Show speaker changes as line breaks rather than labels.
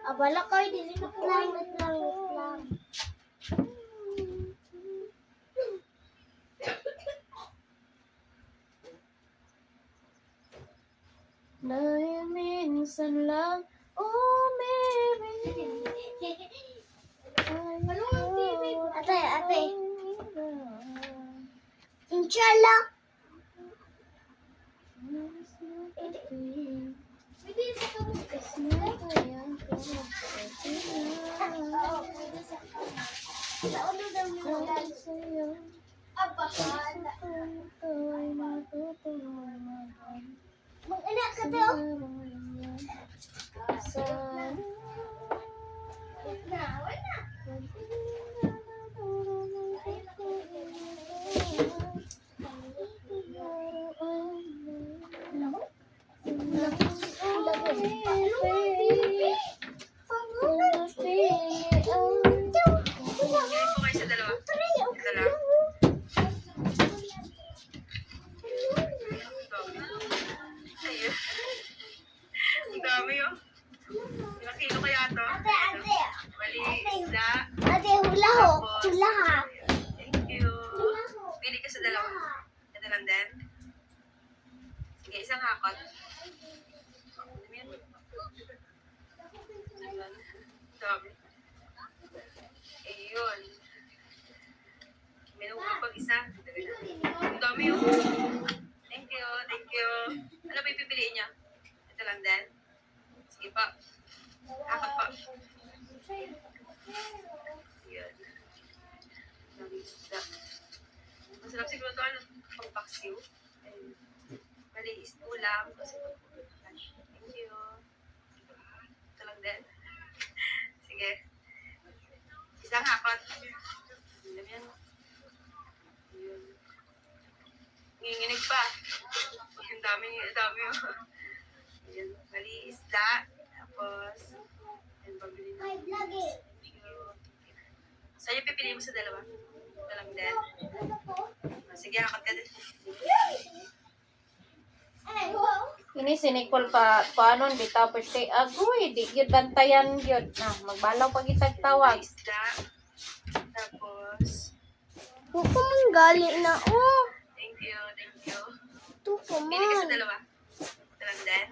Abala ko, hindi na lang.
Dahil minsan lang, oh baby.
Ate. Inshallah. Hindi sa ulo daw niyo abahan. Mag-anak ka daw. Wala.
Ang dami oh. Ilang kilo kaya to?
Ate.
Mali, isda.
Ate, hula ho. Hula ha.
Thank you. Pili ka sa dalawa. Ito lang din. Sige, isang hakot. Dami. Ayun. Meron pang isa. Ang dami oh. Thank you. Ano ba yung pipiliin niya? Ito lang din. Sige pa. Hakot pa. Yun. Dami isda. Masarap siguro ito ano, pang-paksiw. Mali is ulam. Kasi thank you. Ito lang din. Sige. Isang hakot. Alam yan. Yun. Nginginig pa. Ang dami oh. Ayan. Mali isda. Tapos, ayan, pabili na. Saan yung pipili mo sa dalawa? Ito lang din. Sige, hakot ka din.
Ini si Nicole pa paano di tapos kay agoy di gyud bantayan gyud magbalaw pag itag tawag.
Isda. Tapos,
Huwag man gali na, oh.
thank you.
Ito pa
Pili ka sa
man.
dalawa. Ito lang din.